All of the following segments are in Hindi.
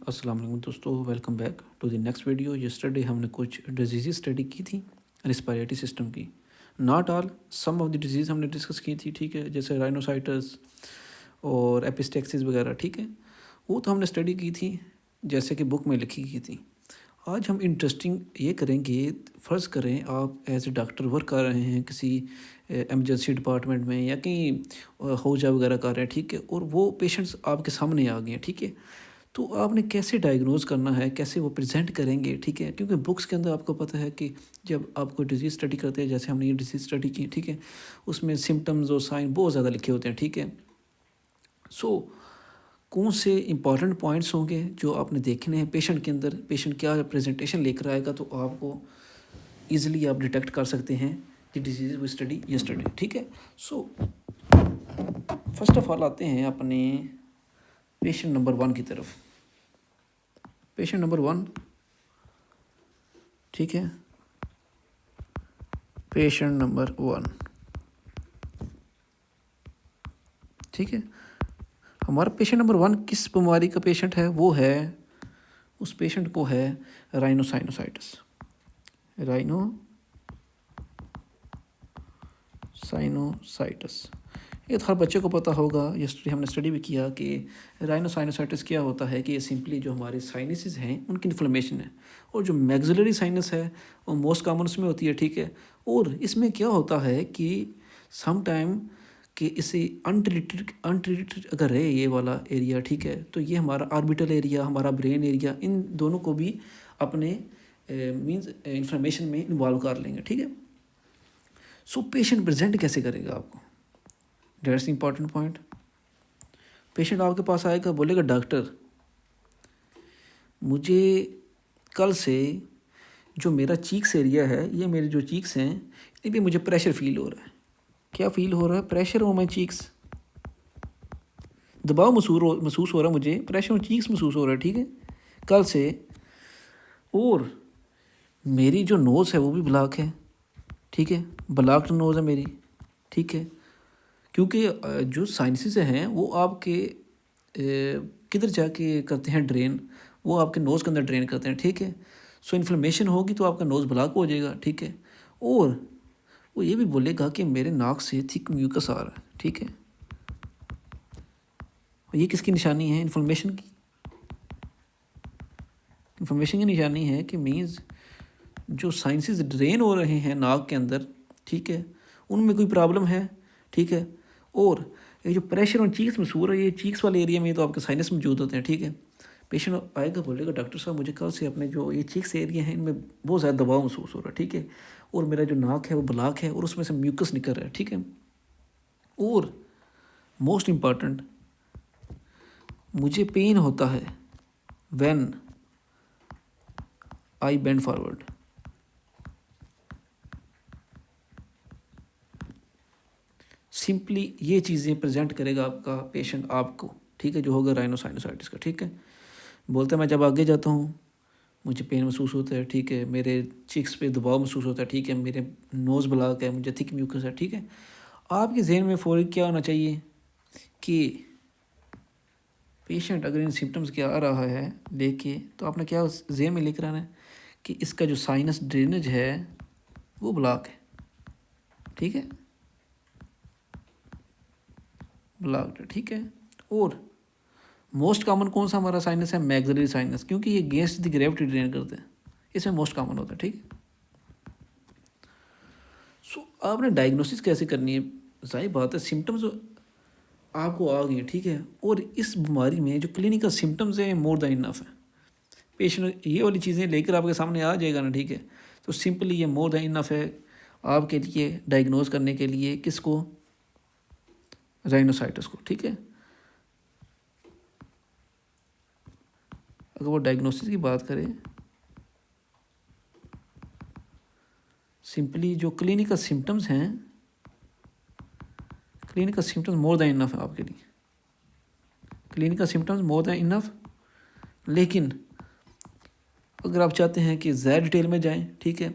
अस्सलाम वालेकुम दोस्तों, welcome back to the next video. Yesterday हमने कुछ डिजीज़ स्टडी की थी रिस्पायरेटरी सिस्टम की। Not all, some of the diseases हमने डिस्कस की थी, ठीक है, जैसे राइनोसाइटस और एपिस्टेक्सिस वगैरह, ठीक है, वो तो हमने स्टडी की थी जैसे कि बुक में लिखी की थी। आज हम इंटरेस्टिंग ये करेंगे, फ़र्ज़ करें आप एज ए डॉक्टर वर्क कर रहे हैं किसी एमरजेंसी डिपार्टमेंट में या कहीं हौजा वगैरह कर रहे हैं, ठीक है, और वो पेशेंट्स आपके सामने आ गए हैं, ठीक है, तो आपने कैसे डायग्नोज़ करना है, कैसे वो प्रेज़ेंट करेंगे, ठीक है? क्योंकि बुक्स के अंदर आपको पता है कि जब आप कोई डिज़ीज़ स्टडी करते हैं, जैसे हमने ये डिज़ीज़ स्टडी की, ठीक है? उसमें सिम्पटम्स और साइन बहुत ज़्यादा लिखे होते हैं, ठीक है? सो कौन से इंपॉर्टेंट पॉइंट्स होंगे जो आपने देखने हैं पेशेंट के अंदर, पेशेंट क्या प्रेजेंटेशन लेकर आएगा, तो आपको ईज़िली आप डिटेक्ट कर सकते हैं the disease we study yesterday, ठीक है? सो फर्स्ट ऑफ ऑल आते हैं अपने पेशेंट नंबर 1 की तरफ। पेशेंट नंबर 1, ठीक है, पेशेंट नंबर 1, ठीक है। हमारा पेशेंट नंबर 1 किस बीमारी का पेशेंट है? वो है, उस पेशेंट को है राइनोसाइनोसाइटिस। राइनोसाइनोसाइटिस, ये तो हर बच्चे को पता होगा। यस्टरडे हमने स्टडी भी किया कि राइनोसाइनोसाइटिस क्या होता है कि ये सिंपली जो हमारे साइनसेस हैं उनकी इन्फ्लेमेशन है, और जो मैक्सिलरी साइनस है वो मोस्ट कॉमन उसमें होती है, ठीक है। और इसमें क्या होता है कि सम टाइम कि इसे अनट्रीटेड अगर है ये वाला एरिया, ठीक है, तो ये हमारा ऑर्बिटल एरिया, हमारा ब्रेन एरिया, इन दोनों को भी अपने मींस इन्फ्लेमेशन में इन्वॉल्व कर लेंगे, ठीक है। सो पेशेंट प्रेजेंट कैसे करेगा आपको, दैट्स इंपॉर्टेंट पॉइंट। पेशेंट आपके पास आएगा, बोलेगा डॉक्टर मुझे कल से जो मेरा चीक्स एरिया है, ये मेरे जो चीक्स हैं इन पर मुझे प्रेशर फील हो रहा है। क्या फील हो रहा है? प्रेशर ऑन माई चीक्स, दबाव महसूस हो रहा है मुझे, प्रेशर ऑन चीक्स महसूस हो रहा है, ठीक है, कल से। और मेरी जो नोज़ है वो भी ब्लॉक है, ठीक है, ब्लॉक्ड नोज़ है मेरी, ठीक है, क्योंकि जो साइनसेस हैं वो आपके किधर जाके करते हैं ड्रेन, वो आपके नोज़ के अंदर ड्रेन करते हैं, ठीक है। सो इन्फ्लेमेशन होगी तो आपका नोज़ ब्लॉक हो जाएगा, ठीक है। और वो ये भी बोलेगा कि मेरे नाक से थिक म्यूकस आ रहा है, ठीक है। और ये किसकी निशानी है? इन्फ्लेमेशन की। इन्फॉर्मेशन की निशानी है कि मीन्स जो साइंसेस ड्रेन हो रहे हैं नाक के अंदर, ठीक है, उनमें कोई प्रॉब्लम है, ठीक है। और ये जो प्रेशर और चीक्स महसूस है, ये चीक्स वाले एरिया में तो आपके साइनस मौजूद होते हैं, ठीक है। पेशेंट आएगा, बोलेगा डॉक्टर साहब मुझे कल से अपने जो ये चीक्स एरिया हैं इनमें बहुत ज़्यादा दबाव महसूस हो रहा है, ठीक है, और मेरा जो नाक है वो ब्लॉक है और उसमें से म्यूकस निकल रहा है, ठीक है। और मोस्ट इम्पॉर्टेंट, मुझे पेन होता है when I bend forward. Simply ये चीज़ें प्रेजेंट करेगा आपका पेशेंट आपको, ठीक है, जो होगा राइनोसाइनोसाइटिस का, ठीक है। बोलते हैं मैं जब आगे जाता हूँ मुझे पेन महसूस होता है, ठीक है, मेरे चिक्स पे दबाव महसूस होता है, ठीक है, मेरे नोज़ ब्लॉक है, मुझे थिक म्यूकस है, ठीक है। आपके जहन में फ़ौरी क्या होना चाहिए कि पेशेंट अगर इन सिम्टम्स के आ रहा है लेके, तो आपने क्या जहन में लेकर आना है कि इसका जो साइनस ड्रेनेज है वो ब्लॉक है, ठीक है, ब्लॉक्ड है, ठीक है। और मोस्ट कॉमन कौन सा हमारा साइनस है? मैक्सिलरी साइनस, क्योंकि ये अगेंस्ट द ग्रेविटी ड्रेन करते हैं, इसमें मोस्ट कॉमन होता है, ठीक है। सो आपने डायग्नोसिस कैसे करनी है? जाहिर बात है सिम्टम्स आपको आ गए, ठीक है, और इस बीमारी में जो क्लिनिकल सिम्टम्स हैं मोर देन इनफ है। पेशेंट ये वाली चीज़ें लेकर आपके सामने आ जाएगा ना, ठीक है, तो सिंपली ये मोर देन इनफ है आपके लिए डायग्नोज करने के लिए, किसको? राइनोसाइटिस को, ठीक है। अगर वो डायग्नोसिस की बात करें, सिंपली जो क्लिनिकल सिम्टम्स हैं, clinical symptoms more than enough है आपके लिए, clinical symptoms more than enough. लेकिन अगर आप चाहते हैं कि ज़्यादा डिटेल में जाएं, ठीक है,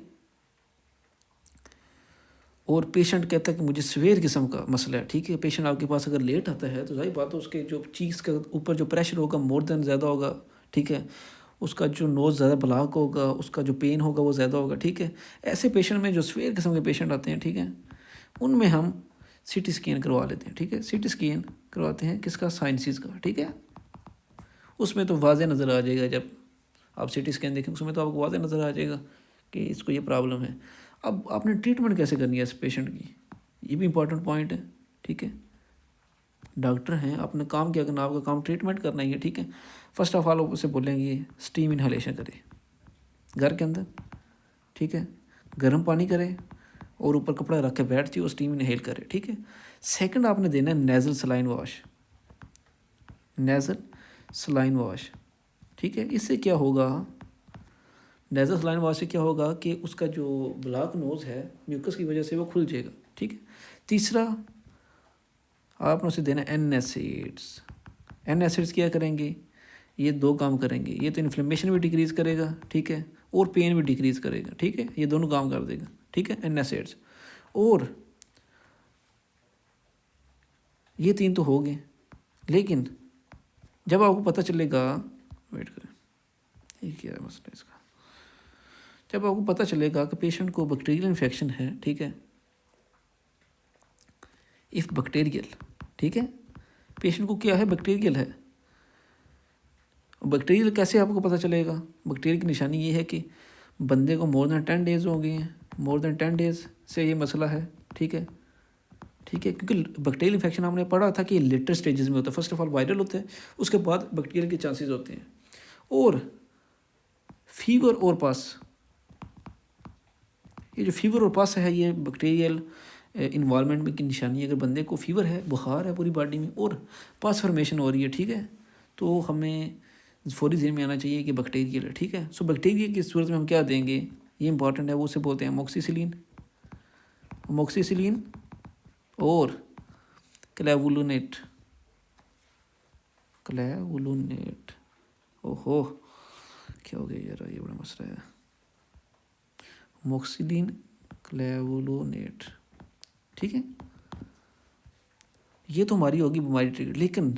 और पेशेंट कहता है कि मुझे सीवियर किस्म का मसला है, ठीक है, पेशेंट आपके पास अगर लेट आता है तो जाहिर बात है उसके जो चीज़ के ऊपर जो प्रेशर होगा मोर देन ज़्यादा होगा, ठीक है, उसका जो नोज़ ज़्यादा ब्लॉक होगा, उसका जो पेन होगा वो ज़्यादा होगा, ठीक है। ऐसे पेशेंट में जो सीवियर किस्म के पेशेंट आते हैं, ठीक है, उनमें हम सीटी स्कैन करवा लेते हैं, ठीक है। सीटी स्कैन करवाते हैं किसका, साइनसिस का, ठीक है। उसमें तो वाज़े नज़र आ जाएगा, जब आप सीटी स्कैन देखेंगे उसमें तो आपको वाज़े नज़र आ जाएगा कि इसको ये प्रॉब्लम है। अब आपने ट्रीटमेंट कैसे करनी है इस पेशेंट की, ये भी इंपॉर्टेंट पॉइंट है, ठीक है। डॉक्टर हैं, आपने काम क्या करना, आपका काम ट्रीटमेंट करना ही है, ठीक है। फर्स्ट ऑफ ऑल उसे बोलेंगे स्टीम इन्हेलेशन करें घर के अंदर, ठीक है। गर्म पानी करें और ऊपर कपड़ा रख के बैठ जाइए और स्टीम इनहेल करें, ठीक है। सेकंड आपने देना है nasal saline wash, nasal saline wash, ठीक है। इससे क्या होगा, नेज़ल सलाइन वॉश से क्या होगा कि उसका जो ब्लॉक नोज़ है म्यूकस की वजह से वो खुल जाएगा, ठीक है। तीसरा आपने उसे देना एन एसिड्स। एन एसिड्स क्या करेंगे, ये दो काम करेंगे, ये तो इन्फ्लेमेशन भी डिक्रीज़ करेगा, ठीक है, और पेन भी डिक्रीज़ करेगा, ठीक है, ये दोनों काम कर देगा, ठीक है, एन एसिड्स। और ये तीन तो हो गए, लेकिन जब आपको पता चलेगा, वेट करें, ये क्या है मसला इसका, जब आपको पता चलेगा कि पेशेंट को बैक्टीरियल इन्फेक्शन है, ठीक है, इफ़ बैक्टीरियल, ठीक है, पेशेंट को क्या है, बैक्टीरियल है। बैक्टीरियल कैसे आपको पता चलेगा, बैक्टीरियल की निशानी ये है कि बंदे को मोर देन 10 डेज़ हो गए हैं, मोर देन 10 डेज़ से ये मसला है, ठीक है, ठीक है। क्योंकि बैक्टीरियल इन्फेक्शन हमने पढ़ा था कि लेटर स्टेजेस में होता है, फर्स्ट ऑफ ऑल वायरल होता है, उसके बाद बैक्टीरियल के चांसेस होते हैं। और फीवर और पास, ये जो फीवर और पास है ये बैक्टीरियल इन्वॉल्वमेंट में की निशानी है। अगर बंदे को फीवर है, बुखार है पूरी बॉडी में और पास फॉर्मेशन हो रही है, ठीक है, तो हमें फौरी ज़हन में आना चाहिए कि बैक्टीरियल है, ठीक है। सो बैक्टीरिया की सूरत में हम क्या देंगे, ये इंपॉर्टेंट है, वो उसे बोलते हैं अमोक्सिसिलिन, अमोक्सिसिलिन और क्लेवुलोनेट, क्लेवुलोनेट, ओहो क्या हो गया यार, ये बड़ा मसला है, अमोक्सिलिन क्लेवुलोनेट, ठीक है। ये तो हमारी होगी बीमारी ट्रीट, लेकिन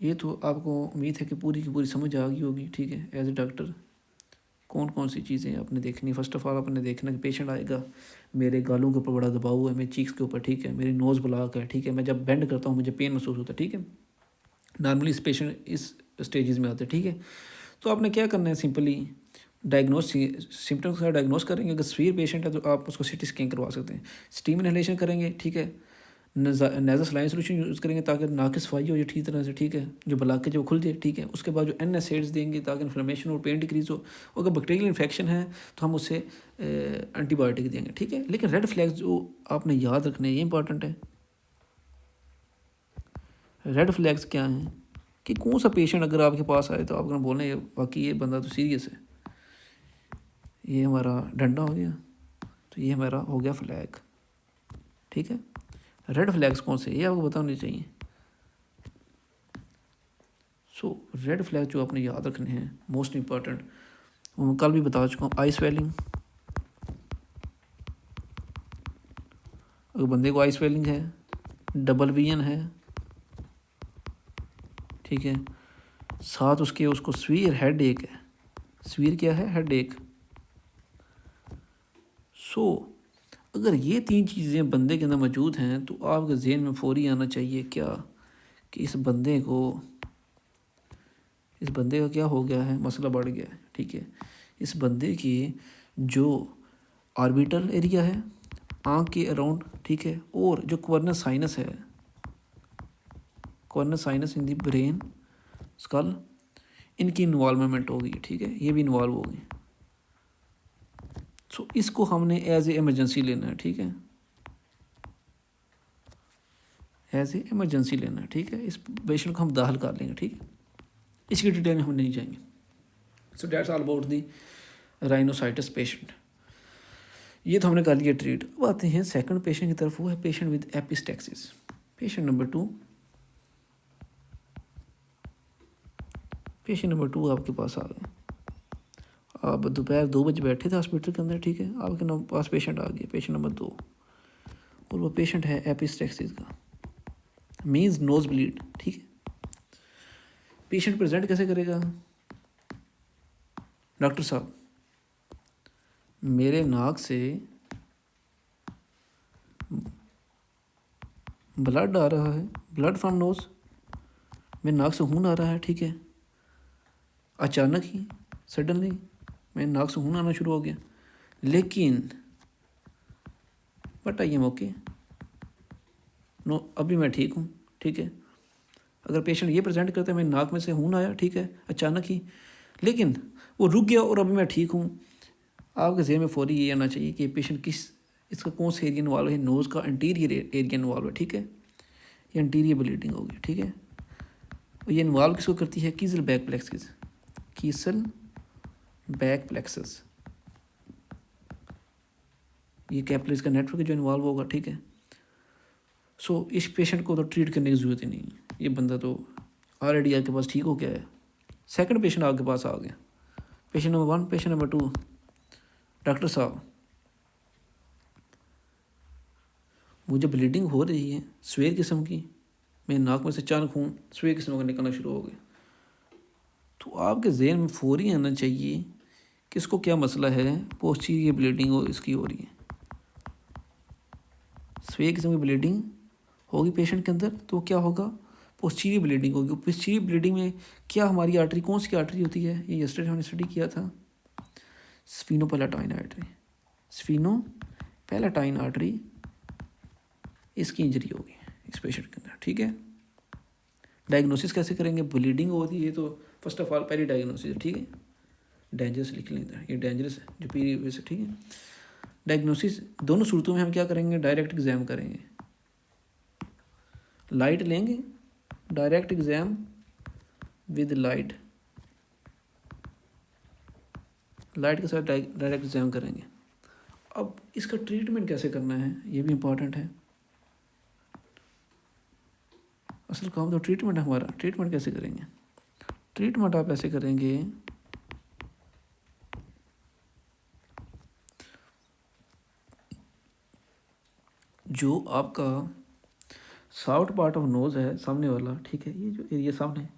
ये तो आपको उम्मीद है कि पूरी की पूरी समझ आ गई होगी, ठीक है। एज ए डॉक्टर कौन कौन सी चीज़ें आपने देखनी, फर्स्ट ऑफ ऑल आपने देखना कि पेशेंट आएगा, मेरे गालों के ऊपर बड़ा दबाव है, मेरे चीक्स के ऊपर, ठीक है, मेरी नोज़ ब्लॉक है, ठीक है, मैं जब बेंड करता हूँ मुझे पेन महसूस होता है, ठीक है। नॉर्मली इस पेशेंट इस स्टेजेस में आते हैं, ठीक है। तो आपने क्या करना है, सिंपली डायग्नोस सिम्टम्स का डायग्नोस करेंगे। अगर सीवियर पेशेंट है तो आप उसको सीटी स्कैन करवा सकते हैं, स्टीम इनहेलेशन करेंगे, ठीक है, नेज़ल सलाइन सोल्यूशन यूज़ करेंगे ताकि नाक सफाई हो जाए ठीक तरह से, ठीक है, जो ब्लॉकेज है वो खुल जाए, ठीक है। उसके बाद जो एन एसिड्स देंगे ताकि इन्फ्लेमेशन और पेन डिक्रीज़ हो। अगर बैक्टीरियल इन्फेक्शन है तो हम उससे एंटीबायोटिक देंगे, ठीक है। लेकिन रेड फ्लैग्स जो आपने याद रखने, ये इंपॉर्टेंट है। रेड फ्लैग्स क्या हैं कि कौन सा पेशेंट अगर आपके पास आए तो आप अगर बोलें बाकी ये बंदा तो सीरियस है, ये हमारा डंडा हो गया, तो ये हमारा हो गया फ्लैग, ठीक है। रेड फ्लैग्स कौन से, ये आपको बताने चाहिए। सो रेड फ्लैग जो आपने याद रखने हैं मोस्ट इंपॉर्टेंट, वो मैं कल भी बता चुका हूँ। आई स्वेलिंग, अगर बंदे को आई स्वेलिंग है, डबल विजन है, ठीक है, साथ उसके उसको स्वीयर हेड एक है, स्वीयर क्या है, हेड एक। सो अगर ये तीन चीज़ें बंदे के अंदर मौजूद हैं तो आपके जहन में फौरी आना चाहिए क्या, कि इस बंदे का क्या हो गया है, मसला बढ़ गया है, ठीक है। इस बंदे की जो ऑर्बिटल एरिया है आँख के अराउंड, ठीक है, और जो कॉर्नर साइनस है, corner sinus in the brain skull, इनकी इन्वॉल्वमेंट होगी, ठीक है, ये भी इन्वॉल्व होगी। सो इसको हमने एज ए एमरजेंसी लेना है, ठीक है, एज ए एमरजेंसी लेना है, ठीक है। इस पेशेंट को हम दाखिल कर लेंगे, ठीक है, इसकी डिटेल में हम नहीं जाएंगे। So that's all about the rhinosinusitis patient. ये तो हमने कर लिया ट्रीट। अब आते हैं सेकंड पेशेंट की तरफ, वो है patient with epistaxis. Patient number 2, patient number 2 आपके पास आ गए। आप दोपहर 2 बजे बैठे थे हॉस्पिटल के अंदर, ठीक है, आपके पास पेशेंट आ गया, पेशेंट नंबर 2, और वो पेशेंट है एपिस्टैक्सिस का, मीन्स नोज ब्लीड, ठीक है। पेशेंट प्रेजेंट कैसे करेगा? डॉक्टर साहब, मेरे नाक से ब्लड आ रहा है, ब्लड फ्रॉम नोज, मेरे नाक से खून आ रहा है, ठीक है। अचानक ही सडनली मेरे नाक से खून आना शुरू हो गया, लेकिन but I am okay, no अभी मैं ठीक हूँ, ठीक है। अगर पेशेंट ये प्रेजेंट करता है मेरे नाक में से खून आया, ठीक है, अचानक ही, लेकिन वो रुक गया और अभी मैं ठीक हूँ, आपके जहन में फौरी ये आना चाहिए कि पेशेंट इसका कौन सा एरिया इन्वॉल्व है। नोज़ का इंटीरियर एरिया इन्वॉल्व है, ठीक है, ये इंटीरियर ब्लीडिंग होगी, ठीक है। और ये इन्वॉल्व किसको करती है? कीजल बैक प्लेक्सिस, कीसल बैक प्लेक्सस, ये कैपिलरीज का नेटवर्क जो इन्वॉल्व होगा, ठीक है। सो इस पेशेंट को तो ट्रीट करने की ज़रूरत ही नहीं है, ये बंदा तो ऑलरेडी आपके पास ठीक हो गया है। सेकंड पेशेंट आपके पास आ गया, patient number 1, patient number 2। Doctor साहब, मुझे ब्लीडिंग हो रही है सफ़ेद किस्म की, मेरे नाक में से अचानक खून सफ़ेद किस्म का निकलना शुरू हो गया, तो आपके जहन में फौरी आना चाहिए कि इसको क्या मसला है, पोस्टीरियर ब्लीडिंग हो इसकी हो रही है, सफ़ेद किस्म की ब्लीडिंग होगी पेशेंट के अंदर, तो क्या होगा? पोस्टीरियर ब्लीडिंग होगी। पोस्टीरियर ब्लीडिंग में क्या हमारी आर्टरी, कौन सी आर्टरी होती है? ये यस्टरडे हमने स्टडी किया था, स्फीनोपैलेटाइन आर्टरी, स्फीनोपैलेटाइन आर्टरी, इसकी इंजरी होगी इस पेशेंट के अंदर, ठीक है। डायग्नोसिस कैसे करेंगे? ब्लीडिंग होती है तो फर्स्ट ऑफ ऑल पहली डायग्नोसिस, ठीक है, डेंजरस लिख लेते हैं, ये डेंजरस है जो पीरियड से, ठीक है। डायग्नोसिस दोनों सूरतों में हम क्या करेंगे? डायरेक्ट एग्जाम करेंगे, लाइट लेंगे, direct exam with light, light के साथ डायरेक्ट एग्जाम करेंगे। अब इसका ट्रीटमेंट कैसे करना है ये भी इम्पॉर्टेंट है, असल काम तो ट्रीटमेंट है हमारा। ट्रीटमेंट कैसे करेंगे? ट्रीटमेंट आप ऐसे करेंगे, जो आपका साउथ पार्ट ऑफ नोज है सामने वाला, ठीक है, ये जो एरिया सामने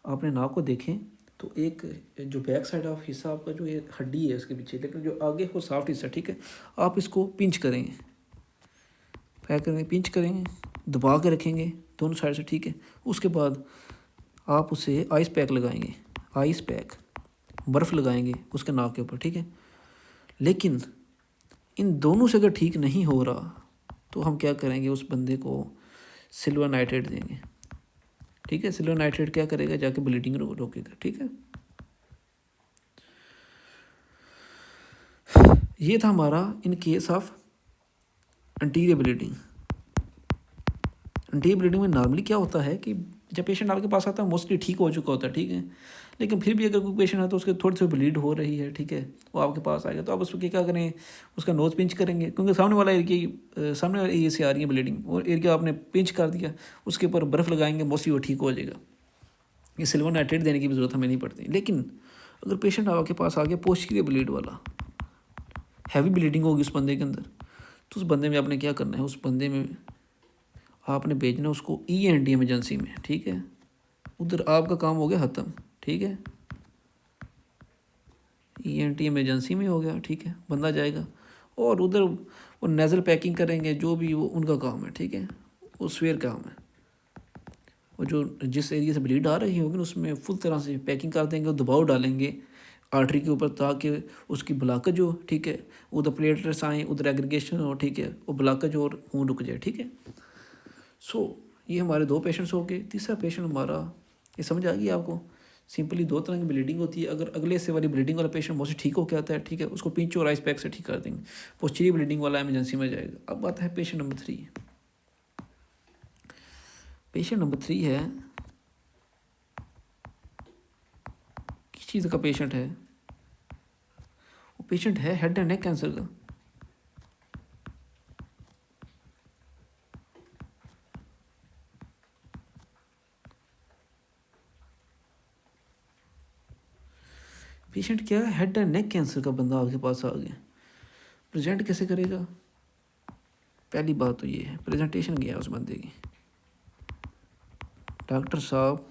आपने नाक को देखें तो एक जो बैक साइड ऑफ हिस्सा आपका जो ये हड्डी है उसके पीछे, लेकिन जो आगे वो सॉफ्ट हिस्सा, ठीक है, आप इसको पिंच करेंगे, पैक करेंगे, पिंच करेंगे, दबा के रखेंगे दोनों साइड से, ठीक है। उसके बाद आप उसे आइस पैक लगाएंगे, आइस पैक, बर्फ़ लगाएंगे उसके नाक के ऊपर, ठीक है। लेकिन इन दोनों से अगर ठीक नहीं हो रहा तो हम क्या करेंगे? उस बंदे को सिल्वर नाइट्रेट देंगे, ठीक है। सिल्वर नाइट्रेट क्या करेगा? जाके ब्लीडिंग रोकेगा, ठीक है। ये था हमारा in case of anterior bleeding. Anterior bleeding में नॉर्मली क्या होता है कि जब पेशेंट आपके पास आता है मोस्टली ठीक हो चुका होता है, ठीक है, लेकिन फिर भी अगर कोई पेशेंट है तो उसके थोड़ी सी ब्लीड हो रही है, ठीक है, वो आपके पास आएगा तो आप उसको क्या करें? उसका नोज पिंच करेंगे, क्योंकि सामने वाला एरिया, सामने वाले एरिया से आ रही है ब्लीडिंग, और एरिया आपने पिंच कर दिया, उसके ऊपर बर्फ़ लगाएंगे, मोस्टली वो ठीक हो जाएगा। ये सिल्वर नाइट्रेट देने की भी ज़रूरत हमें नहीं पड़ती। लेकिन अगर पेशेंट आपके पास आ गया पोस्टीरियर ब्लीड वाला, हैवी ब्लीडिंग होगी उस बंदे के अंदर, तो उस बंदे में आपने क्या करना है? उस बंदे में आपने भेजना उसको ENT इमरजेंसी में, ठीक है। उधर आपका काम हो गया ख़त्म, ठीक है, ENT इमरजेंसी में हो गया, ठीक है, बंदा जाएगा और उधर वो नेज़ल पैकिंग करेंगे, जो भी वो उनका काम है, ठीक है, वो स्वेयर काम है। वो जो जिस एरिया से ब्लीड आ रही होगी उसमें फुल तरह से पैकिंग कर देंगे और दबाव डालेंगे आर्टरी के ऊपर, ताकि उसकी ब्लॉकेज हो, ठीक है, उधर प्लेटलेट्स आएँ, उधर एग्रीगेशन हो, ठीक है, वो ब्लॉकेज और खून रुक जाए, ठीक है। सो ये हमारे 2 पेशेंट्स हो गए। तीसरा पेशेंट हमारा, ये समझ आ गई आपको? सिंपली 2 तरह की ब्लीडिंग होती है। अगर अगले से वाली ब्लीडिंग वाला पेशेंट मोस्टली ठीक हो के आता है, ठीक है, उसको पिंच और आइस पैक से ठीक कर देंगे। पोस्टीरियर ब्लीडिंग वाला इमरजेंसी में जाएगा। अब आता है पेशेंट नंबर 3। पेशेंट नंबर 3 है, किस चीज़ का पेशेंट है? वो पेशेंट है हेड एंड नेक कैंसर का। पेशेंट क्या है? हेड एंड नेक कैंसर का बंदा आपके पास आ गया। प्रेजेंट कैसे करेगा? पहली बात तो ये है, प्रेजेंटेशन क्या है उस बंदे की? डॉक्टर साहब,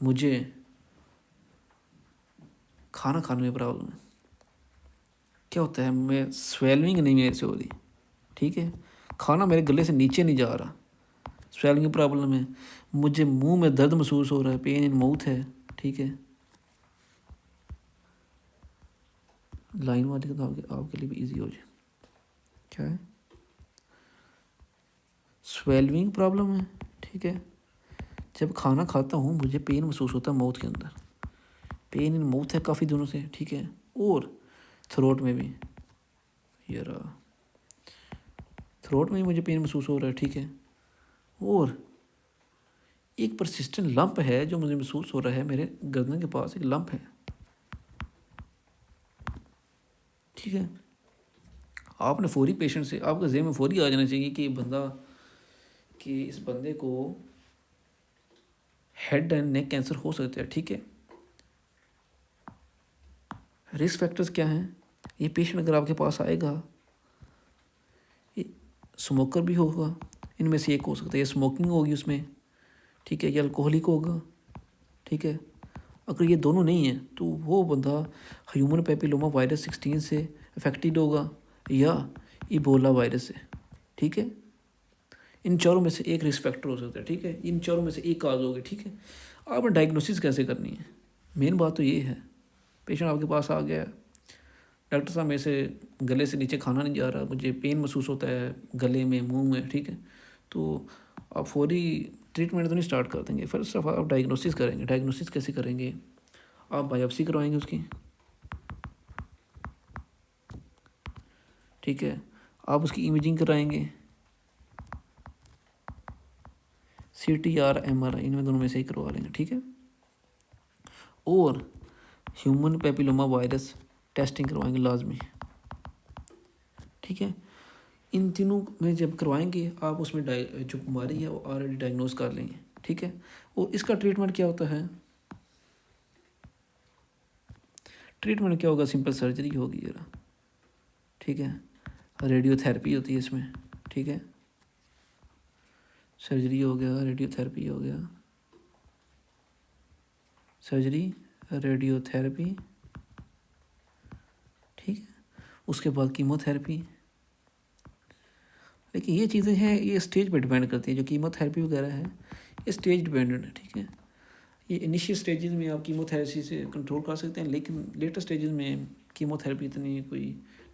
मुझे खाना खाने में प्रॉब्लम है। क्या होता है, मैं स्वेलिंग नहीं मेरे से हो रही, ठीक है, खाना मेरे गले से नीचे नहीं जा रहा, स्वेलिंग की प्रॉब्लम है। मुझे मुंह में दर्द महसूस हो रहा है, पेन इन माउथ है, ठीक है। लाइन वाली तो आपके लिए भी इजी हो जाए। क्या है, स्वेलिंग प्रॉब्लम है, ठीक है। जब खाना खाता हूँ मुझे पेन महसूस होता है माउथ के अंदर, पेन इन माउथ है काफ़ी दिनों से, ठीक है। और थ्रोट में भी, यार थ्रोट में भी मुझे पेन महसूस हो रहा है, ठीक है। और एक परसिस्टेंट लंप है जो मुझे महसूस हो रहा है, मेरे गर्दन के पास एक लंप है, ठीक है। आपने फौरी पेशेंट से, आपके ज़हन में फौरी आ जाना चाहिए कि इस बंदे को हेड एंड नेक कैंसर हो सकता है, ठीक है। रिस्क फैक्टर्स क्या हैं, ये पेशेंट अगर आपके पास आएगा, ये स्मोकर भी होगा, इनमें से एक हो सकता है, ये स्मोकिंग होगी उसमें, ठीक है, या अल्कोहलिक होगा, ठीक है। अगर ये दोनों नहीं है तो वो बंदा ह्यूमन पेपिलोमा वायरस 16 से अफेक्टेड होगा या इबोला वायरस से, ठीक है। इन चारों में से एक रिस्क फैक्टर हो सकता है, ठीक है, इन चारों में से एक काज होगी, ठीक है। आपने डायग्नोसिस कैसे करनी है, मेन बात तो ये है। पेशेंट आपके पास आ गया, डॉक्टर साहब मेरे से गले से नीचे खाना नहीं जा रहा, मुझे पेन महसूस होता है गले में, मुंह में, ठीक है। तो आप फौरी ट्रीटमेंट तो नहीं स्टार्ट कर देंगे, फर्स्ट ऑफ आप डायग्नोसिस करेंगे। डायग्नोसिस कैसे करेंगे, आप बायोप्सी करवाएंगे उसकी, ठीक है। आप उसकी इमेजिंग कराएंगे, CT और MRI, इनमें दोनों में से ही करवा लेंगे, ठीक है। और ह्यूमन पेपिलोमा वायरस टेस्टिंग करवाएंगे लाजमी, ठीक है। इन तीनों में जब करवाएंगे आप उसमें जो बीमारी है वो ऑलरेडी डायग्नोज कर लेंगे, ठीक है। और इसका ट्रीटमेंट क्या होता है, ट्रीटमेंट क्या होगा, सिंपल सर्जरी होगी जरा, ठीक है। रेडियोथेरेपी होती है इसमें, ठीक है। सर्जरी हो गया, रेडियोथेरेपी हो गया, सर्जरी, रेडियोथेरेपी, ठीक है। उसके बाद कीमोथेरेपी। लेकिन ये चीज़ें हैं, ये स्टेज पे डिपेंड करती है, जो कीमोथेरेपी वगैरह है ये स्टेज डिपेंडेंट है, ठीक है। ये इनिशियल स्टेजेस में आप कीमोथेरेपी से कंट्रोल कर सकते हैं, लेकिन लेटर स्टेजेस में कीमोथेरेपी इतनी कोई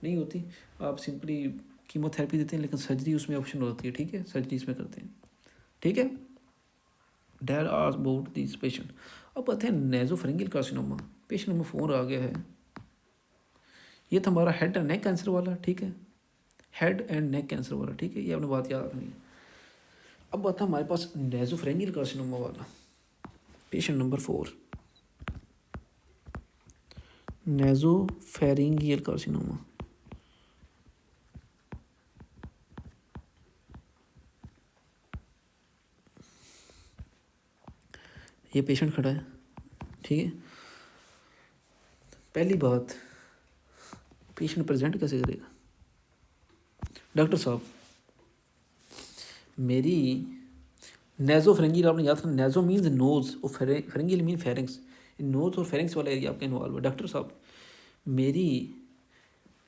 नहीं होती, आप सिंपली कीमोथेरेपी देते हैं, लेकिन सर्जरी उसमें ऑप्शन होती है, ठीक है, सर्जरी इसमें करते हैं, ठीक है। There are about this patient. अब आते हैं नेजोफेरिंजियल कार्सिनोमा। पेशेंट में फ़ोन आ गया है, ये था हमारा हेड एंड नेक कैंसर वाला, ठीक है, हेड एंड नेक कैंसर वाला, ठीक है, ये आपने बात याद रखनी है। अब आता हमारे पास नेजोफेरिंजियल कार्सिनोमा वाला, पेशेंट नंबर 4, नेजोफेरिंजियल कार्सिनोमा। ये पेशेंट खड़ा है, ठीक है। पहली बात, पेशेंट प्रेजेंट कैसे करेगा, डॉक्टर साहब मेरी नेजोफेरिंजियल, आपने याद रखना, नेजो मीन्स नोज और फेरिंजियल मीन फेरिंग्स, नोज और फेरिंग्स वाला एरिया आपका इन्वॉल्व है। डॉक्टर साहब मेरी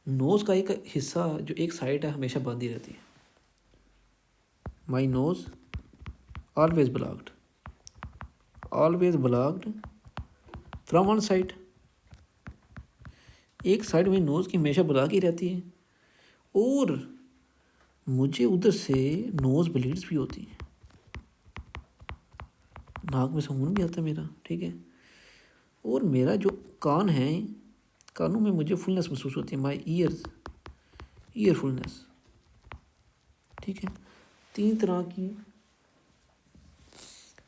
नोज़ का एक हिस्सा जो एक साइड है हमेशा बंद ही रहती है, my nose always blocked from one side, एक साइड में नोज़ की हमेशा ब्लॉक ही रहती है, और मुझे उधर से नोज़ ब्लीड्स भी होती हैं, नाक में खून भी आता है मेरा, ठीक है। और मेरा जो कान है, कानों में मुझे फुलनेस महसूस होती है, माई ईयर फुलनेस, ठीक है। 3 तरह की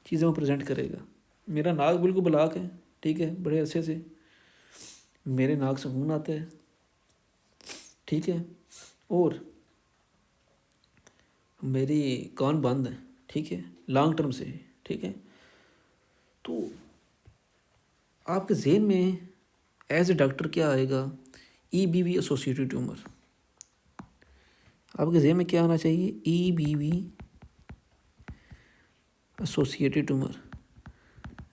चीज़ें वो प्रेजेंट करेगा। मेरा नाक बिल्कुल ब्लॉक है, ठीक है, बड़े अच्छे से मेरे नाक से खून आता है, ठीक है। और मेरी कान बंद है, ठीक है, लॉन्ग टर्म से, ठीक है। तो आपके जहन में एज ए डॉक्टर क्या आएगा, EBV एसोसिएटेड ट्यूमर, आपके जहन में क्या आना चाहिए, EBV एसोसिएटेड ट्यूमर,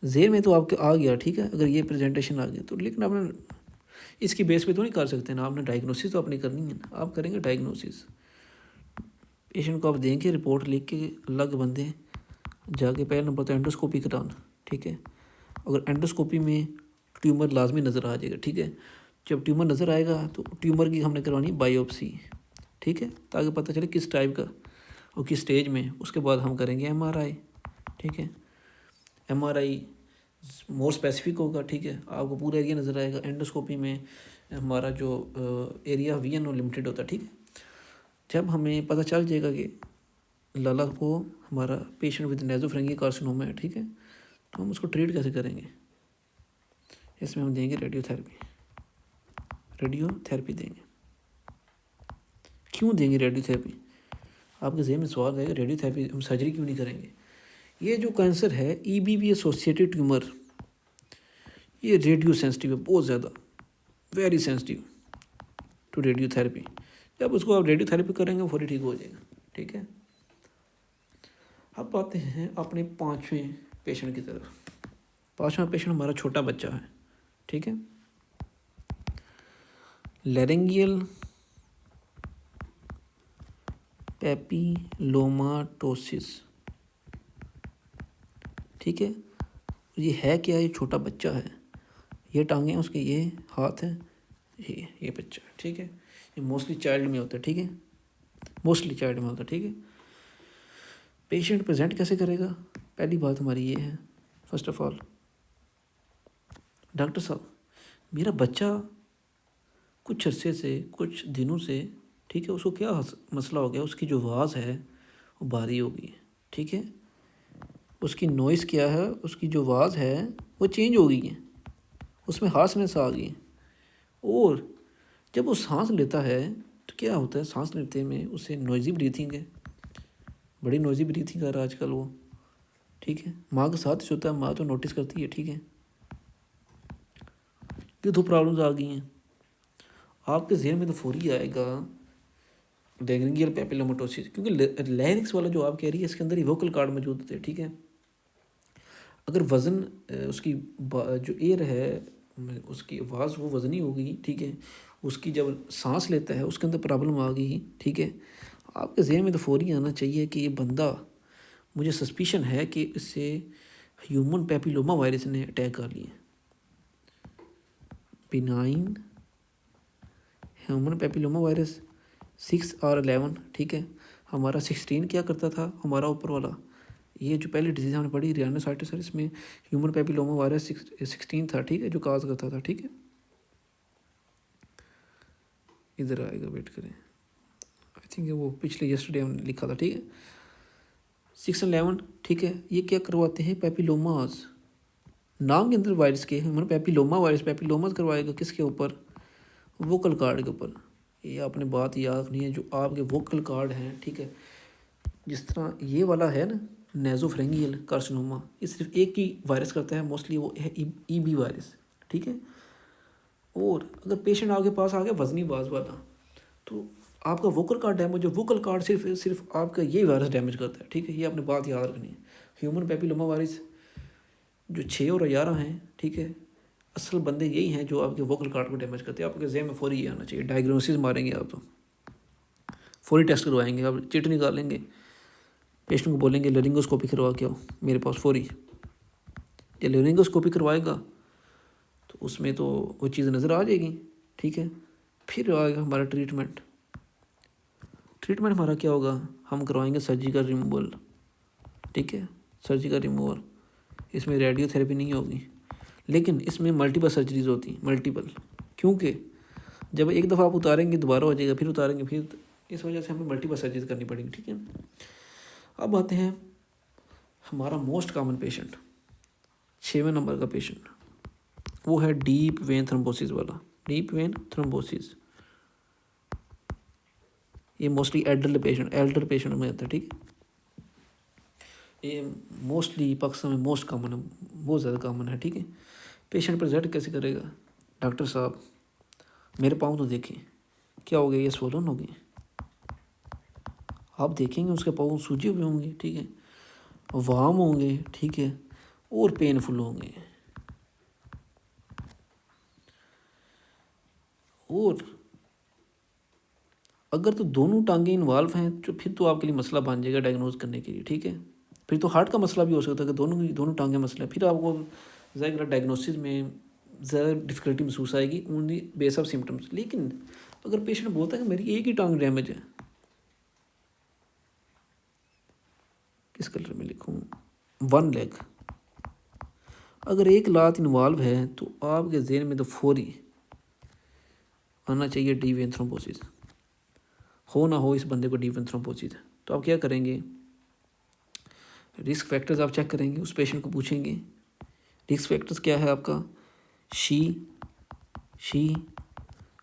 जेर में तो आपके आ गया, ठीक है, अगर ये प्रेजेंटेशन आ गया तो, लेकिन आपने इसकी बेस पे तो नहीं कर सकते ना, आपने डायग्नोसिस तो अपनी करनी है ना, आप करेंगे डायग्नोसिस। पेशेंट को आप देंगे रिपोर्ट लिख के, अलग बंदे जाके पहले नंबर तो एंडोस्कोपी कराना, ठीक है। अगर एंडोस्कोपी में ट्यूमर लाजमी नज़र आ जाएगा, ठीक है, जब ट्यूमर नज़र आएगा तो ट्यूमर की हमने करवानी बायोप्सी, ठीक है, ताकि पता चले किस टाइप का और किस स्टेज में। उसके बाद हम करेंगे एमआरआई, ठीक है। एमआरआई मोर स्पेसिफिक होगा, ठीक है, आपको पूरा एरिया नज़र आएगा। एंडोस्कोपी में हमारा जो एरिया वीएन और लिमिटेड होता है, ठीक है। जब हमें पता चल जाएगा कि लाला को हमारा पेशेंट विद नेजोफेरेंजियल कार्सिनोमा है, ठीक है, तो हम उसको ट्रीट कैसे करेंगे। इसमें हम देंगे रेडियोथेरेपी, रेडियोथेरेपी देंगे। क्यों देंगे रेडियोथेरेपी, आपके जहन में सवाल है, रेडियोथेरेपी हम सर्जरी क्यों नहीं करेंगे। ये जो कैंसर है ईबीवी एसोसिएटेड ट्यूमर, ये रेडियो सेंसिटिव है, बहुत ज़्यादा, वेरी सेंसिटिव टू रेडियोथेरेपी। जब उसको आप रेडियोथेरेपी करेंगे फौरी ठीक हो जाएगा, ठीक है। अब आते हैं अपने पाँचवें पेशेंट की तरफ। पाँचवा पेशेंट हमारा छोटा बच्चा है, ठीक है। लैरिंगियल पैपिलोमाटोसिस, ठीक है। ये है क्या, ये छोटा बच्चा है, ये टांगें उसके, ये हाथ है, ये बच्चा है, ठीक है। ये मोस्टली चाइल्ड में होता है, ठीक है, मोस्टली चाइल्ड में होता है, ठीक है। पेशेंट प्रेजेंट कैसे करेगा, पहली बात हमारी ये है, फर्स्ट ऑफ ऑल, डॉक्टर साहब मेरा बच्चा कुछ अरसे से, कुछ दिनों से, ठीक है, उसको क्या मसला हो गया, उसकी जो आवाज़ है वो भारी हो गई है, ठीक है। उसकी नॉइज़ क्या है, उसकी जो आवाज़ है वो चेंज हो गई है, उसमें हार्शनेस आ गई है। और जब वो सांस लेता है तो क्या होता है, सांस लेते में उसे नॉइज़ी ब्रीथिंग है, बड़ी नॉइज़ी ब्रीथिंग कर रहा है आजकल वो, ठीक है। माँ के साथ ही होता है, माँ तो नोटिस करती है, ठीक है। ये दो प्रॉब्लम्स आ गई हैं आपके जहन में, तो फौरी आएगा लैरिंजियल पैपिलोमाटोसिस, क्योंकि लैरिंक्स वाला जो आप कह रही है इसके अंदर ही वोकल कॉर्ड मौजूद होते हैं, ठीक है। अगर वज़न उसकी जो एयर है उसकी आवाज़ वो वज़नी हो गई, ठीक है, उसकी जब सांस लेता है उसके अंदर प्रॉब्लम आ गई, ठीक है। आपके जहन में तो फौरी आना चाहिए कि ये बंदा, मुझे सस्पिशन है कि इससे ह्यूमन पैपिलोमा वायरस ने अटैक कर लिया, बिनाइन ह्यूमन पैपिलोमा वायरस 6 और 11, ठीक है। हमारा 16 क्या करता था, हमारा ऊपर वाला ये जो पहली डिजीज़ हमने पढ़ी रियानोसाइटिस, इसमें ह्यूमन पैपिलोमा वायरस 16 था, ठीक है, जो काज करता था, ठीक है। इधर आएगा, वेट करें, आई थिंक वो पिछले यस्टरडे हमने लिखा था, ठीक है, 6 और 11, ठीक है। ये क्या करवाते हैं, पैपिलोमाज, नाम के अंदर वायरस के ह्यूमन पैपिलोमा वायरस, पैपिलोमाज करवाएगा किसके ऊपर, वोकल कार्ड के ऊपर। ये आपने बात याद रखनी है, जो आपके वोकल कार्ड हैं, ठीक है, जिस तरह ये वाला है ना नेजोफेरेंजियल कार्सिनोमा, ये सिर्फ एक ही वायरस करता है मोस्टली, वो है ईबी वायरस, ठीक है। और अगर पेशेंट आपके पास आ गया वजनी बाज वाला, तो आपका वोकल कार्ड डैमेज, जो वोकल कार्ड सिर्फ आपका ये वायरस डैमेज करता है, ठीक है। ये आपने बात याद रखनी है। ह्यूमन पैपिलोमा वायरस जो 6 और 11 हैं, ठीक है, असल बंदे यही हैं जो आपके वोकल कार्ड को डैमेज करते हैं। आपके जहन में फौरी ये आना चाहिए, डायग्नोसिस मारेंगे आप तो फौरी टेस्ट करवाएंगे, आप चिट निकालेंगे, पेशेंट को बोलेंगे लेरिंगोस्कोपी करवा के आओ मेरे पास फौरी। जब लेरिंगोस्कोपी करवाएगा तो उसमें तो वो चीज़ नज़र आ जाएगी, ठीक है। फिर आएगा हमारा ट्रीटमेंट। ट्रीटमेंट हमारा क्या होगा, हम करवाएंगे सर्जिकल रिमूवल, ठीक है, सर्जिकल रिमूवल। इसमें रेडियोथेरेपी नहीं होगी, लेकिन इसमें मल्टीपल सर्जरीज होती हैं, मल्टीपल, क्योंकि जब एक दफ़ा आप उतारेंगे दोबारा हो जाएगा, फिर उतारेंगे, फिर इस वजह से हमें मल्टीपल सर्जरीज करनी पड़ेगी, ठीक है। अब आते हैं हमारा मोस्ट कॉमन पेशेंट, 6वें नंबर का पेशेंट, वो है डीप वेन थ्रोम्बोसिस वाला। डीप वेन थ्रोम्बोसिस ये मोस्टली एल्डर पेशेंट में आता है, ठीक है। ये मोस्टली पाकिस्तान में मोस्ट कॉमन है, बहुत ज़्यादा कॉमन है, ठीक है। पेशेंट प्रेजेंट कैसे करेगा, डॉक्टर साहब मेरे पाँव तो देखें, क्या हो गया, ये स्वोलन हो गए। आप देखेंगे उसके पाँव सूजे हुए होंगे, ठीक है, वाम होंगे, ठीक है, और पेनफुल होंगे। और अगर तो दोनों टांगें इन्वॉल्व हैं तो फिर तो आपके लिए मसला बन जाएगा डायग्नोज करने के लिए, ठीक है। फिर तो हार्ट का मसला भी हो सकता है कि दोनों टांगें मसला है, फिर आपको ज़ाहिर डायग्नोसिस में ज़्यादा डिफ़िकल्टी महसूस आएगी ओनली बेस ऑफ सिम्टम्स। लेकिन अगर पेशेंट बोलता है कि मेरी एक ही टांग डैमेज है, किस कलर में लिखूँ, वन लेग, अगर एक लात इन्वॉल्व है तो आपके जहन में तो फौरी आना चाहिए डी वेन थ्रोम्बोसिस। हो ना हो इस बंदे को डी वेन थ्रोम्बोसिस, तो आप क्या करेंगे, रिस्क फैक्टर्स आप चेक करेंगे, उस पेशेंट को पूछेंगे रिस्क फैक्टर्स क्या है आपका। शी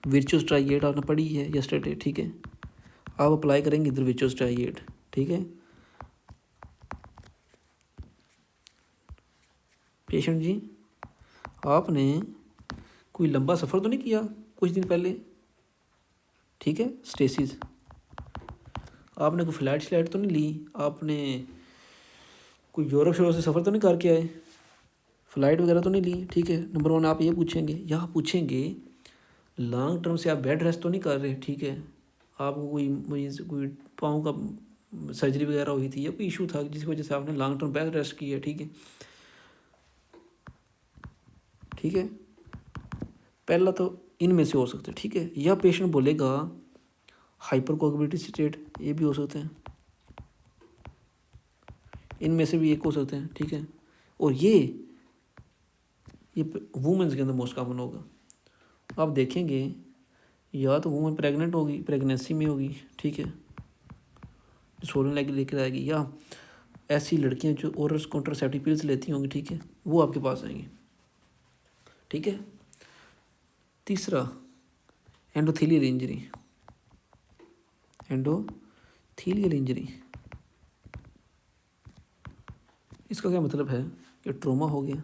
विर्चुअस ट्राइएट आपने पढ़ी है यस्टरडे, ठीक है। आप अप्लाई करेंगे इधर विर्चुअस ट्राइएट, ठीक है। पेशेंट जी आपने कोई लंबा सफ़र तो नहीं किया कुछ दिन पहले, ठीक है। स्टेसिस आपने कोई फ्लाइट तो नहीं ली, आपने कोई यूरोप शोरोप से सफ़र तो नहीं करके आए, फ़्लाइट वगैरह तो नहीं ली, ठीक है। नंबर वन आप ये पूछेंगे। या पूछेंगे लॉन्ग टर्म से आप बेड रेस्ट तो नहीं कर रहे, ठीक है। आपको कोई पाँव का सर्जरी वगैरह हुई थी या कोई इशू था जिसकी वजह से आपने लॉन्ग टर्म बेड रेस्ट किया, ठीक है, ठीक है। पहला तो इनमें से हो सकते हैं, ठीक है। या पेशेंट बोलेगा हाइपर कोएगुलेटेड स्टेट, ये भी हो सकते हैं, इनमें से भी एक हो सकते हैं, ठीक है। और ये वुमेंस के अंदर मोस्ट कॉमन होगा। आप देखेंगे या तो वुमेन प्रेग्नेंट होगी, प्रेगनेंसी में होगी, ठीक है, सोलन लेकर आएगी, या ऐसी लड़कियां जो ओरल कॉन्ट्रासेप्टिव पिल्स लेती होंगी, ठीक है, वो आपके पास आएंगी, ठीक है। तीसरा एंडोथेलियल इंजरी, एंडोथेलियल इंजरी इसका क्या मतलब है कि ट्रोमा हो गया,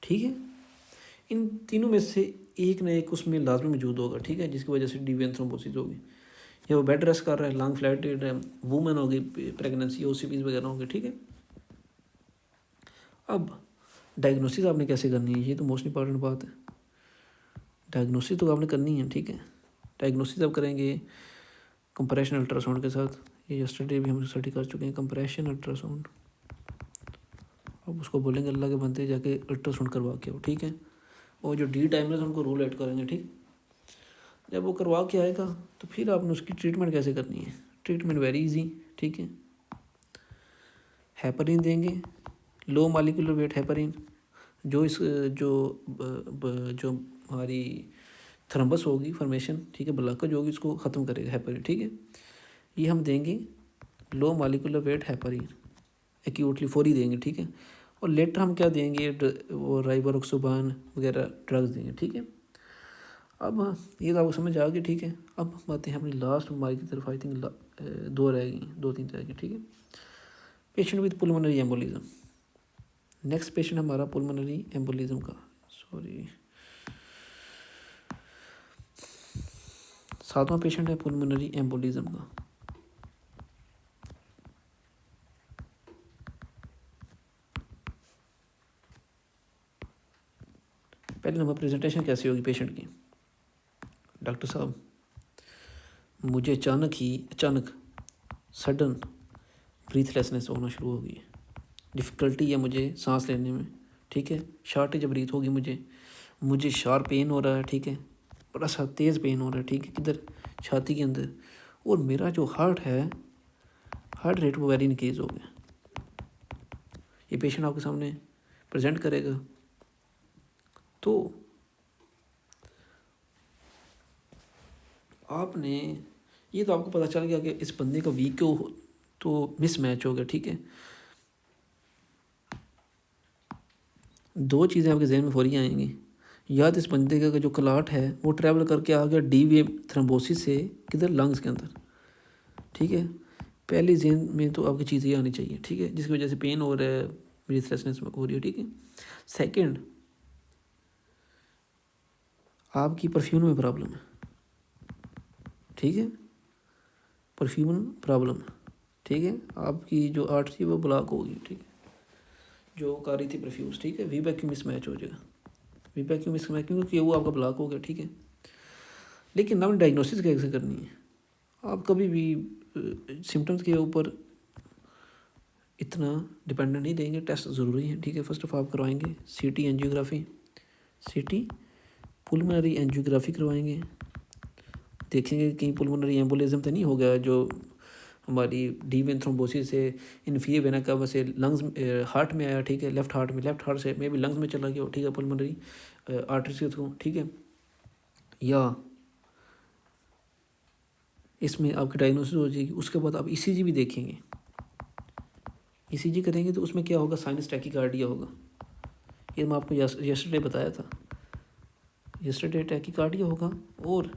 ठीक है। इन तीनों में से एक ना एक उसमें लाजमी मौजूद होगा, ठीक है, जिसकी वजह से डी वेन थ्रोम्बोसिस होगी। या वो बेड रेस्ट कर रहा है, लॉन्ग फ्लाइट है, वुमेन होगी, प्रेगनेंसी ओसीपीज वगैरह होंगे, ठीक है। अब डायग्नोसिस आपने कैसे करनी है, ये तो मोस्ट इंपॉर्टेंट बात है। डायग्नोसिस तो आपने करनी है, ठीक है। डायग्नोसिस आप करेंगे कंप्रेशन अल्ट्रासाउंड के साथ, ये यस्टरडे भी हम स्टडी कर चुके हैं, कंप्रेशन अल्ट्रासाउंड। अब उसको बोलेंगे अल्लाह के बंदे जाके अल्ट्रासाउंड करवा के आओ, ठीक है। और जो डी टाइमर्स उनको रूल आउट करेंगे, ठीक। जब वो करवा के आएगा तो फिर आपने उसकी ट्रीटमेंट कैसे करनी है। ट्रीटमेंट वेरी इजी, ठीक है। हेपरिन देंगे, लो मॉलिक्यूलर वेट हेपरिन, जो जो हमारी थ्रम्बस होगी फॉर्मेशन, ठीक है, ब्लॉकेज होगी, उसको ख़त्म करेगा हेपरिन, ठीक है। ये हम देंगे low molecular weight heparin, actually फौरी देंगे, ठीक है। और लेटर हम क्या देंगे, वो राइवरोक्सोबान वगैरह ड्रग्स देंगे, ठीक है। अब ये तो आपको समझ आ गई, ठीक है। अब बातें हैं अपनी लास्ट बीमारी की तरफ, आई थिंक दो तीन रह गई, ठीक है। Patient with pulmonary embolism, next patient हमारा पुल्मोनरी एम्बोलिज्म का, सॉरी, सातवां पेशेंट है पुल्मोनरी एम्बोलिज्म का। पहले नंबर प्रेजेंटेशन कैसी होगी पेशेंट की। डॉक्टर साहब मुझे अचानक सडन ब्रीथलेसनेस होना शुरू हो गई, डिफ़िकल्टी है मुझे सांस लेने में, ठीक है। शॉर्टेज ब्रीथ होगी मुझे शार्प पेन हो रहा है, ठीक है, बड़ा सा तेज़ पेन हो रहा है, ठीक है, किधर, छाती के अंदर। और मेरा जो हार्ट रेट वो वेरी इंक्रीज़ हो गया। ये पेशेंट आपके सामने प्रेजेंट करेगा तो आपने, ये तो आपको पता चल गया कि इस बंदे का वीक तो मिसमैच हो गया, ठीक है। दो चीज़ें आपके जहन में फौरी आएंगी, या तो इस बंदे का जो क्लाट है वो ट्रैवल करके आ गया डी वेव थ्रोम्बोसिस से किधर, लंग्स के अंदर, ठीक है। पहली जहन में तो आपकी चीज़ें आनी चाहिए, ठीक है, जिसकी वजह से पेन हो रहा है, ब्रीथलेसनेस हो रही है, ठीक है। सेकंड, आपकी परफ्यूम में प्रॉब्लम है, ठीक है, परफ्यूम प्रॉब्लम, ठीक है। आपकी जो आर्टरी है वो ब्लॉक होगी, ठीक है, जो कर रही थी परफ्यूज, ठीक है, वी वैक्यूम मिसमैच हो जाएगा, वी वैक्यूम मिसमैच क्योंकि वो आपका ब्लॉक हो गया, ठीक है। लेकिन अब डायग्नोसिस कैसे करनी है, आप कभी भी सिम्टम्स के ऊपर इतना डिपेंडेंट नहीं देंगे, टेस्ट ज़रूरी है, ठीक है। फर्स्ट ऑफ ऑल आप करवाएंगे सीटी एंजियोग्राफी, सीटी पुल्मोनरी एंजियोग्राफी करवाएंगे, देखेंगे कहीं पुल्मोनरी एम्बोलिज्म तो नहीं हो गया, जो हमारी डीप वेन थ्रोम्बोसिस से इन्फीरियर वेना कावा से लंग्स हार्ट में आया, ठीक है, लेफ्ट हार्ट में, लेफ्ट हार्ट से मे भी लंग्स में चला गया, ठीक है, पुल्मोनरी आर्टरीज के थ्रू, ठीक है। या इसमें आपकी डायग्नोसिस हो जाएगी। उसके बाद आप ईसीजी भी देखेंगे, ईसीजी करेंगे तो उसमें क्या होगा, साइनस टैकीकार्डिया होगा, ये मैं आपको यस्टरडे बताया था, यस्टरडे टैकीकार्डिया होगा। और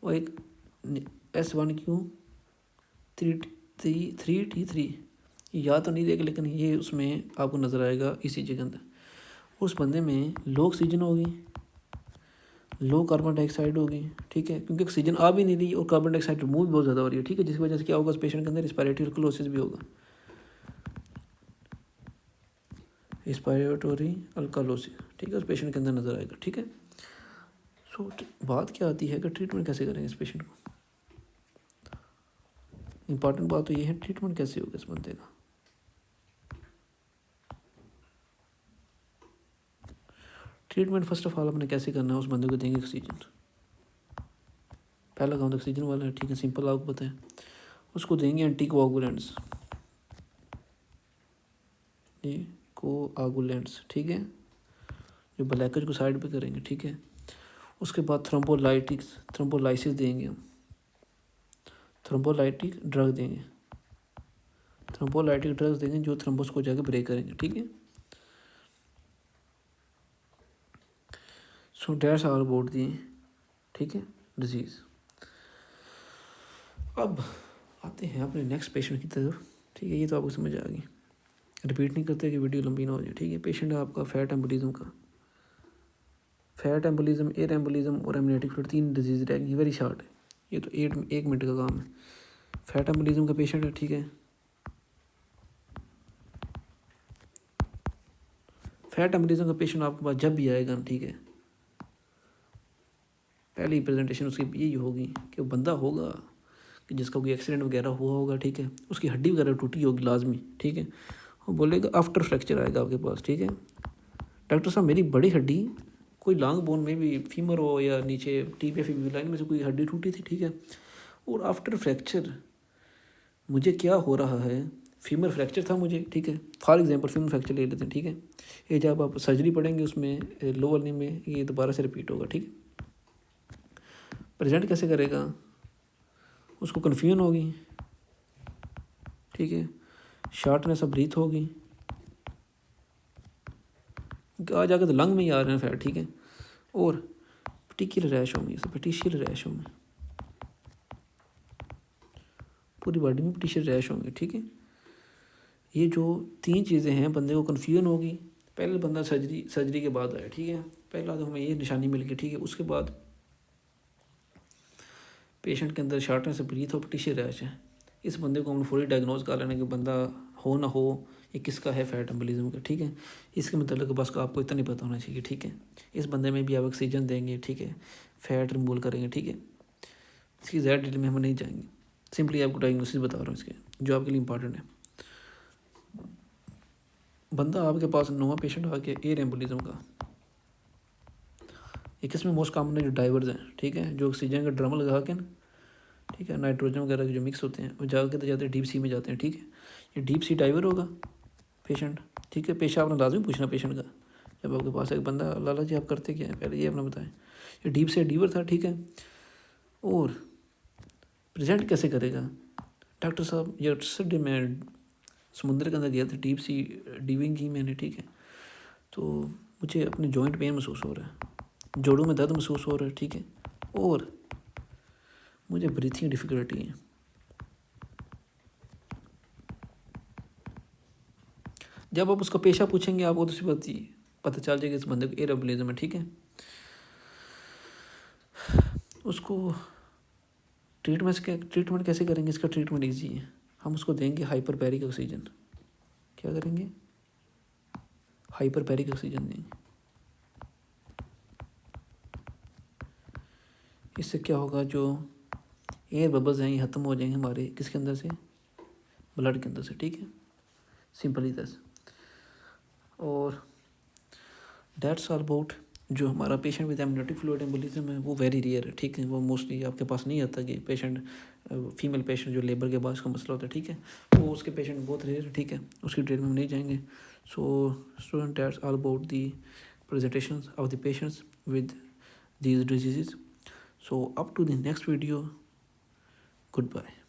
वो एक S1Q 3T3 याद तो नहीं देगा, लेकिन ये उसमें आपको नज़र आएगा ईसीजी के अंदर। उस बंदे में लो ऑक्सीजन होगी, लो कार्बन डाइऑक्साइड होगी, ठीक है, क्योंकि ऑक्सीजन आ भी नहीं रही और कार्बन डाइऑक्साइड रिमूव भी बहुत ज़्यादा हो रही है, ठीक है, जिसकी वजह से क्या होगा, उस पेशेंट के अंदर रिस्पायरेटरी अल्कलोसिस भी होगा, रिस्पायरेटरी अल्कलोसिस, ठीक है, उस पेशेंट के अंदर नज़र आएगा, ठीक है। सो बात क्या आती है कि ट्रीटमेंट कैसे करेंगे इस पेशेंट को, इंपॉर्टेंट बात तो ये है ट्रीटमेंट कैसे होगा इस बंदे का। ट्रीटमेंट फर्स्ट ऑफ ऑल आपने कैसे करना है, उस बंदे को देंगे ऑक्सीजन, पहला काम तो ऑक्सीजन वाला है, ठीक है, सिंपल आपको पता है। उसको देंगे एंटीकोआगुलेंट्स, ये कोआगुलेंट्स, ठीक है, जो ब्लैकेज को साइड पे करेंगे, ठीक है। उसके बाद थ्रोम्बोलाइसिस देंगे हम, थ्रोम्बोलाइटिक ड्रग देंगे, थ्रोम्बोलाइटिक ड्रग्स देंगे जो थ्रोम्बोस को जाके ब्रेक करेंगे, ठीक है। So that's our about the, ठीक है, डिजीज़। अब आते हैं अपने नेक्स्ट पेशेंट की तरफ, ठीक है, ये तो आपको समझ आ गई, रिपीट नहीं करते कि वीडियो लंबी ना हो जाए, ठीक है। पेशेंट है आपका फैट एम्बोलिज्म का, फैट एम्बोलिज्म, एयर एम्बोलिज्म और एमनेटिक फ्लूइड, 3 डिजीज़ रह गई, वेरी शॉर्ट है ये तो, 1 मिनट का काम है। फैट एम्बोलिज्म का पेशेंट है, ठीक है, फैट एम्बोलिज्म का पेशेंट आपके पास जब भी आएगा, ठीक है, पहली प्रेजेंटेशन उसकी यही होगी कि वो बंदा होगा कि जिसका कोई एक्सीडेंट वगैरह हुआ होगा, ठीक है, उसकी हड्डी वगैरह टूटी होगी लाजमी, ठीक है, वो बोलेगा आफ्टर फ्रैक्चर आएगा आपके पास, ठीक है, डॉक्टर साहब मेरी बड़ी हड्डी कोई लॉन्ग बोन में भी फीमर हो या नीचे टीप या लाइन में से कोई हड्डी टूटी थी, ठीक है, और आफ्टर फ्रैक्चर मुझे क्या हो रहा है, फीमर फ्रैक्चर था मुझे, ठीक है, फॉर एग्जांपल फीमर फ्रैक्चर ले लेते हैं, ठीक है, ये जब आप सर्जरी पढ़ेंगे उसमें लोअर लिम्ब में ये दोबारा से रिपीट होगा, ठीक है। प्रेजेंट कैसे करेगा, उसको कन्फ्यूजन होगी, ठीक है, शार्टनेस ऑफ ब्रीथ होगी, आ जाकर तो लंग में ही आ रहे हैं फैट, ठीक है, और पेटिशियल रैश होंगे, पेटिशियल रैश होंगे, पूरी बॉडी में पेटिशियल रैश होंगे, ठीक है। ये जो 3 चीज़ें हैं, बंदे को कन्फ्यूजन होगी, पहले बंदा सर्जरी के बाद आया, ठीक है, पहला तो हमें ये निशानी मिल गई, ठीक है, उसके बाद पेशेंट के अंदर शार्टनेस ऑफ ब्रीथ और पेटिशियल रैश है, इस बंदे को हम फुली डायग्नोज कर लेना कि बंदा हो ना हो ये किसका है, फैट एम्बोलिज्म का, ठीक है। इसके मतलब बस आपको इतना नहीं पता होना चाहिए, ठीक है। इस बंदे में भी आप ऑक्सीजन देंगे, ठीक है, फैट रिमूव करेंगे, ठीक है, इसकी ज़्यादा डिटेल में हम नहीं जाएंगे, सिंपली आपको डायग्नोसिस बता रहा हूँ इसके, जो आपके लिए इंपॉर्टेंट है। बंदा आपके पास नोवा पेशेंट आ गया एयर एम्बोलिज्म का, एक इसमें मोस्ट कॉमन है जो डाइवर्स हैं, ठीक है, जो ऑक्सीजन का ड्रम लगा के ना, ठीक है, नाइट्रोजन वगैरह के जो मिक्स होते हैं वो जाके तो जाते हैं डीप सी में जाते हैं, ठीक है, ये डीप सी डाइवर होगा पेशेंट, ठीक है। पेशा आपने लाजमी पूछना पेशेंट का, जब आपके पास एक बंदा, लाला जी आप करते क्या हैं, पहले ये अपना बताएं, ये डीप से डीवर था, ठीक है। और प्रेजेंट कैसे करेगा, डॉक्टर साहब यस्टरडे मैं समुद्र के अंदर गया था, डीप सी डीविंग की मैंने, ठीक है, तो मुझे अपने जॉइंट पेन महसूस हो रहा है, जोड़ों में दर्द महसूस हो रहा है, ठीक है, और मुझे ब्रीथिंग डिफ़िकल्टी है। जब आप उसका पेशा पूछेंगे आपको दूसरी बात ही पता चल जाएगा इस बंदे को एयर एम्बोलिज्म है, ठीक है। उसको ट्रीटमेंट कैसे करेंगे, इसका ट्रीटमेंट ईजी है, हम उसको देंगे हाइपरबैरिक ऑक्सीजन। क्या करेंगे? हाइपरबैरिक ऑक्सीजन देंगे। इससे क्या होगा, जो एयर बबल्स हैं ये ख़त्म हो जाएंगे हमारे किसके अंदर से, ब्लड के अंदर से, ठीक है, सिंपली दस। और दैट्स ऑल अबाउट जो हमारा patient with amniotic fluid embolism है वो वेरी रेयर है, ठीक है, वो मोस्टली आपके पास नहीं आता कि पेशेंट फीमेल पेशेंट जो लेबर के बाद उसका मसला होता है, ठीक है, वो उसके पेशेंट बहुत रेयर है, ठीक है, उसकी डिटेल में हम नहीं जाएंगे। So student, that's all about the presentation of the patients with these diseases. So up to the next video, goodbye.